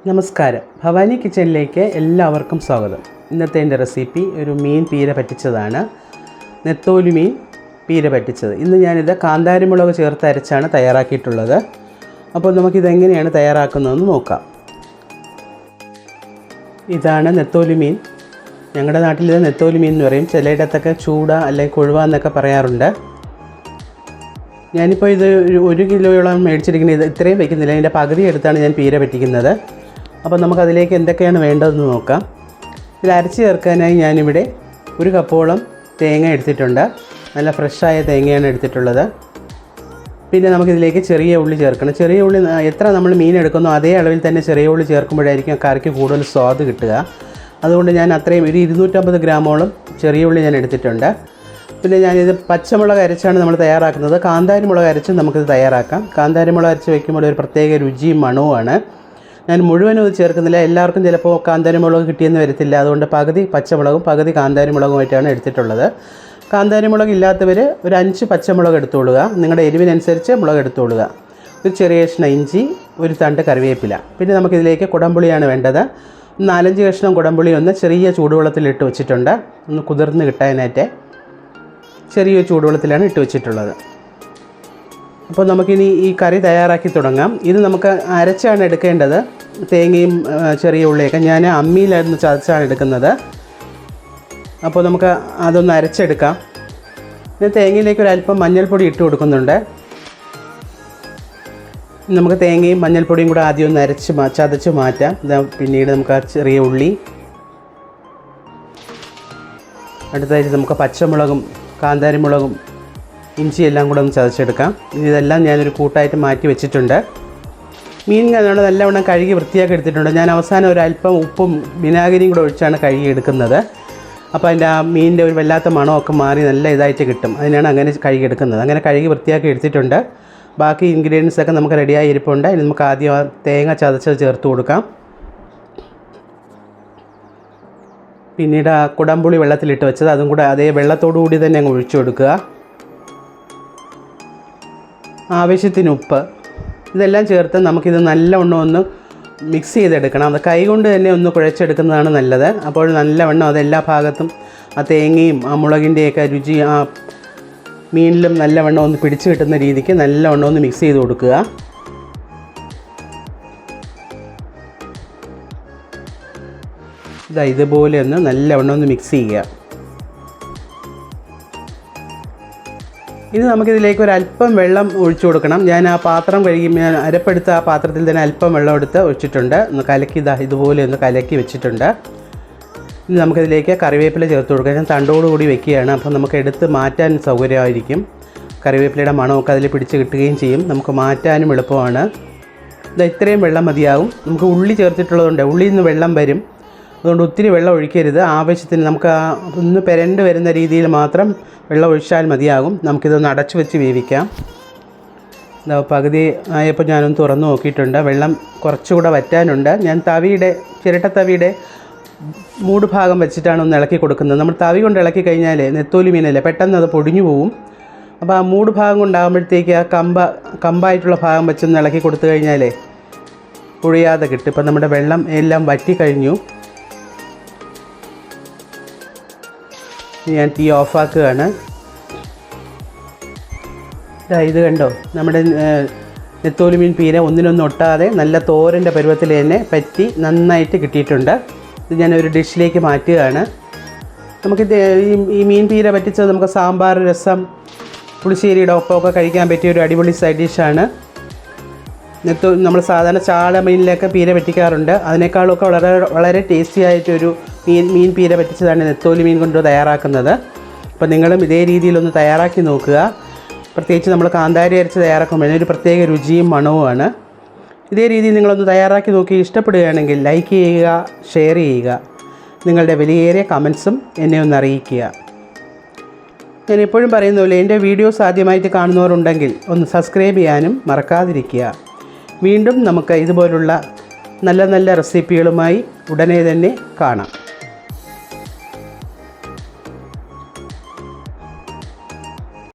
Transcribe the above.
നമസ്കാരം, ഭവാനി കിച്ചണിലേക്ക് എല്ലാവർക്കും സ്വാഗതം. ഇന്നത്തെ എൻ്റെ റെസിപ്പി ഒരു മീൻ പീര പറ്റിച്ചതാണ്. നെത്തോലി മീൻ പീര പറ്റിച്ചത്. ഇന്ന് ഞാനിത് കാന്താരിമുളക് ചേർത്ത് അരച്ചാണ് തയ്യാറാക്കിയിട്ടുള്ളത്. അപ്പോൾ നമുക്കിതെങ്ങനെയാണ് തയ്യാറാക്കുന്നതെന്ന് നോക്കാം. ഇതാണ് നെത്തോലി മീൻ. ഞങ്ങളുടെ നാട്ടിൽ ഇത് നെത്തോലി മീൻ എന്ന് പറയും. ചിലയിടത്തൊക്കെ ചൂട അല്ലെങ്കിൽ കൊഴുവ എന്നൊക്കെ പറയാറുണ്ട്. ഞാനിപ്പോൾ ഇത് 1 കിലോയോളം മേടിച്ചിരിക്കുന്നത്. ഇത് ഇത്രയും വയ്ക്കുന്നില്ല, അതിൻ്റെ പകുതി എടുത്താണ് ഞാൻ പീര പറ്റിക്കുന്നത്. അപ്പോൾ നമുക്കതിലേക്ക് എന്തൊക്കെയാണ് വേണ്ടതെന്ന് നോക്കാം. ഇത് അരച്ച് ചേർക്കാനായി ഞാനിവിടെ 1 കപ്പോളം തേങ്ങ എടുത്തിട്ടുണ്ട്. നല്ല ഫ്രഷായ തേങ്ങയാണ് എടുത്തിട്ടുള്ളത്. പിന്നെ നമുക്കിതിലേക്ക് ചെറിയ ഉള്ളി ചേർക്കണം. ചെറിയ ഉള്ളി എത്ര നമ്മൾ മീൻ എടുക്കുന്നോ അതേ അളവിൽ തന്നെ ചെറിയ ഉള്ളി ചേർക്കുമ്പോഴായിരിക്കും കറിക്ക് കൂടുതൽ സ്വാദ് കിട്ടുക. അതുകൊണ്ട് ഞാൻ അത്രയും ഒരു 250 ഗ്രാമോളം ചെറിയ ഉള്ളി ഞാൻ എടുത്തിട്ടുണ്ട്. പിന്നെ ഞാനിത് പച്ചമുളക് അരച്ചാണ് നമ്മൾ തയ്യാറാക്കുന്നത്. കാന്താരി മുളക് അരച്ച് നമുക്കിത് തയ്യാറാക്കാം. കാന്താരി മുളക് അരച്ച് വയ്ക്കുമ്പോൾ ഒരു പ്രത്യേക രുചിയും മണവുമാണ്. ഞാൻ മുഴുവനും ഇത് ചേർക്കുന്നില്ല. എല്ലാവർക്കും ചിലപ്പോൾ കാന്താരി മുളക് കിട്ടിയെന്ന് വരത്തില്ല. അതുകൊണ്ട് പകുതി പച്ചമുളകും പകുതി കാന്താരി മുളകുമായിട്ടാണ് എടുത്തിട്ടുള്ളത്. കാന്താരി മുളക് ഇല്ലാത്തവർ ഒരു 5 പച്ചമുളക് എടുത്തുകൊള്ളുക. നിങ്ങളുടെ എരിവിനനുസരിച്ച് മുളക് എടുത്തുകൊള്ളുക. ഒരു ചെറിയ കഷ്ണം ഇഞ്ചി, ഒരു തണ്ട് കറിവേപ്പില. പിന്നെ നമുക്കിതിലേക്ക് കുടംപുളിയാണ് വേണ്ടത്. 4-5 കഷ്ണം കുടംപുളി ഒന്ന് ചെറിയ ചൂടുവെള്ളത്തിലിട്ട് വെച്ചിട്ടുണ്ട്. ഒന്ന് കുതിർന്ന് കിട്ടാനായിട്ട് ചെറിയ ചൂടുവെള്ളത്തിലാണ് ഇട്ട് വെച്ചിട്ടുള്ളത്. അപ്പോൾ നമുക്കിനി ഈ കറി തയ്യാറാക്കി തുടങ്ങാം. ഇത് നമുക്ക് അരച്ചാണ് എടുക്കേണ്ടത്. തേങ്ങയും ചെറിയ ഉള്ളിയൊക്കെ ഞാൻ അമ്മിയിലായിരുന്നു ചതച്ചാണ് എടുക്കുന്നത്. അപ്പോൾ നമുക്ക് അതൊന്ന് അരച്ചെടുക്കാം. ഞാൻ തേങ്ങയിലേക്ക് ഒരല്പം മഞ്ഞൾപ്പൊടി ഇട്ട് കൊടുക്കുന്നുണ്ട്. നമുക്ക് തേങ്ങയും മഞ്ഞൾപ്പൊടിയും കൂടെ ആദ്യം ഒന്ന് ചതച്ച് മാറ്റാം. പിന്നീട് നമുക്ക് ആ ചെറിയ ഉള്ളി, അടുത്തായിട്ട് നമുക്ക് പച്ചമുളകും കാന്താരിമുളകും ഇഞ്ചി എല്ലാം കൂടെ ഒന്ന് ചതച്ചെടുക്കാം. ഇതെല്ലാം ഞാനൊരു കൂട്ടായിട്ട് മാറ്റി വെച്ചിട്ടുണ്ട്. മീൻ നല്ലവണ്ണം കഴുകി വൃത്തിയാക്കി എടുത്തിട്ടുണ്ട്. ഞാൻ അവസാനം ഒരു അല്പം ഉപ്പും വിനാഗിരിയും കൂടെ ഒഴിച്ചാണ് കഴുകി എടുക്കുന്നത്. അപ്പോൾ അതിൻ്റെ ആ മീനിൻ്റെ ഒരു വല്ലാത്ത മണമൊക്കെ മാറി നല്ല ഇതായിട്ട് കിട്ടും. അതിനാണ് അങ്ങനെ കഴുകി എടുക്കുന്നത്. അങ്ങനെ കഴുകി വൃത്തിയാക്കി എടുത്തിട്ടുണ്ട്. ബാക്കി ഇൻഗ്രീഡിയൻസൊക്കെ നമുക്ക് റെഡിയായി ഇരിപ്പുണ്ട്. ഇനി നമുക്ക് ആദ്യം ആ തേങ്ങ ചതച്ചത് ചേർത്ത് കൊടുക്കാം. പിന്നീട് ആ കുടംപുളി വെള്ളത്തിലിട്ട് വെച്ചത് അതും കൂടെ അതേ വെള്ളത്തോടു കൂടി തന്നെ അങ്ങ് ഒഴിച്ചു കൊടുക്കുക. ആവശ്യത്തിന് ഉപ്പ്, ഇതെല്ലാം ചേർത്ത് നമുക്കിത് നല്ലവണ്ണം ഒന്ന് മിക്സ് ചെയ്തെടുക്കണം. അത് കൈ കൊണ്ട് തന്നെ ഒന്ന് കുഴച്ചെടുക്കുന്നതാണ് നല്ലത്. അപ്പോൾ നല്ലവണ്ണം അതെല്ലാ ഭാഗത്തും ആ തേങ്ങയും ആ മുളകിൻ്റെയൊക്കെ രുചി ആ മീനിലും നല്ലവണ്ണം ഒന്ന് പിടിച്ചു കിട്ടുന്ന രീതിക്ക് നല്ലവണ്ണം ഒന്ന് മിക്സ് ചെയ്ത് കൊടുക്കുക. ഇതുപോലെ ഒന്ന് നല്ലവണ്ണം ഒന്ന് മിക്സ് ചെയ്യുക. ഇനി നമുക്കിതിലേക്ക് ഒരല്പം വെള്ളം ഒഴിച്ചു കൊടുക്കണം. ഞാൻ ആ പാത്രം കഴുകി ഞാൻ അരപ്പെടുത്ത ആ പാത്രത്തിൽ തന്നെ അല്പം വെള്ളം എടുത്ത് ഒഴിച്ചിട്ടുണ്ട്. ഒന്ന് കലക്കി ഇതുപോലെ ഒന്ന് കലക്കി വെച്ചിട്ടുണ്ട്. ഇനി നമുക്കിതിലേക്ക് കറിവേപ്പില ചേർത്ത് കൊടുക്കാം. ഞാൻ തണ്ടോടുകൂടി വെക്കുകയാണ്. അപ്പോൾ നമുക്ക് എടുത്ത് മാറ്റാൻ സൗകര്യമായിരിക്കും. കറിവേപ്പിലയുടെ മണമൊക്കെ അതിൽ പിടിച്ച് കിട്ടുകയും ചെയ്യും. നമുക്ക് മാറ്റാനും എളുപ്പമാണ്. ഇത്രയും വെള്ളം മതിയാകും. നമുക്ക് ഉള്ളി ചേർത്തിട്ടുള്ളതുകൊണ്ട് ഉള്ളിയിൽ നിന്ന് വെള്ളം വരും. അതുകൊണ്ട് ഒത്തിരി വെള്ളം ഒഴിക്കരുത്. ആവശ്യത്തിന് നമുക്ക് ഒന്ന് പെരണ്ട് വരുന്ന രീതിയിൽ മാത്രം വെള്ളം ഒഴിച്ചാൽ മതിയാകും. നമുക്കിതൊന്ന് അടച്ചു വെച്ച് വേവിക്കാം. പകുതി ആയപ്പോൾ ഞാനൊന്ന് തുറന്ന് നോക്കിയിട്ടുണ്ട്. വെള്ളം കുറച്ചുകൂടെ വറ്റാനുണ്ട്. ഞാൻ ചിരട്ടത്തവിയുടെ മൂട് ഭാഗം വെച്ചിട്ടാണ് ഒന്ന് ഇളക്കി കൊടുക്കുന്നത്. നമ്മൾ തവി കൊണ്ട് ഇളക്കി കഴിഞ്ഞാൽ നെത്തോലി മീനല്ലേ പെട്ടെന്ന് അത് പൊടിഞ്ഞു പോവും. അപ്പോൾ ആ മൂട് ഭാഗം കൊണ്ടാകുമ്പോഴത്തേക്ക് ആ കമ്പായിട്ടുള്ള ഭാഗം വെച്ചൊന്ന് ഇളക്കി കൊടുത്തു കഴിഞ്ഞാൽ പൊഴിയാതെ കിട്ടും. ഇപ്പം നമ്മുടെ വെള്ളം എല്ലാം വറ്റി കഴിഞ്ഞു. ഞാൻ തീ ഓഫാക്കുകയാണ്. ഇത് കണ്ടോ, നമ്മുടെ നെത്തോലി മീൻ പീര ഒന്നിനൊന്നും ഒട്ടാതെ നല്ല തോരൻ്റെ പരുവത്തിൽ തന്നെ പറ്റി നന്നായിട്ട് കിട്ടിയിട്ടുണ്ട്. ഇത് ഞാനൊരു ഡിഷിലേക്ക് മാറ്റുകയാണ്. നമുക്കിത് ഈ മീൻ പീര പറ്റിച്ചത് നമുക്ക് സാമ്പാർ, രസം, പുളിശ്ശേരിയുടെ ഒപ്പമൊക്കെ കഴിക്കാൻ പറ്റിയ ഒരു അടിപൊളി സൈഡ് ഡിഷാണ്. നമ്മൾ സാധാരണ ചാള മീനിലൊക്കെ പീര പറ്റിക്കാറുണ്ട്. അതിനേക്കാളൊക്കെ വളരെ ടേസ്റ്റി ആയിട്ടൊരു മീൻ പീര പറ്റിച്ചതാണ് നെത്തോലി മീൻ കൊണ്ട് തയ്യാറാക്കുന്നത്. അപ്പോൾ നിങ്ങളും ഇതേ രീതിയിലൊന്ന് തയ്യാറാക്കി നോക്കുക. പ്രത്യേകിച്ച് നമ്മൾ കാന്താരി അരച്ച് തയ്യാറാക്കുമ്പോൾ ഒരു പ്രത്യേക രുചിയും മണവുമാണ്. ഇതേ രീതിയിൽ നിങ്ങളൊന്ന് തയ്യാറാക്കി നോക്കി ഇഷ്ടപ്പെടുകയാണെങ്കിൽ ലൈക്ക് ചെയ്യുക, ഷെയർ ചെയ്യുക. നിങ്ങളുടെ വിലയേറിയ കമൻസും എന്നെ ഒന്ന് അറിയിക്കുക. ഞാൻ എപ്പോഴും പറയുന്ന പോലെ എൻ്റെ വീഡിയോസ് ആദ്യമായിട്ട് കാണുന്നവരുണ്ടെങ്കിൽ ഒന്ന് സബ്സ്ക്രൈബ് ചെയ്യാനും മറക്കാതിരിക്കുക. വീണ്ടും നമുക്ക് ഇതുപോലുള്ള നല്ല നല്ല റെസിപ്പികളുമായി ഉടനെ തന്നെ കാണാം.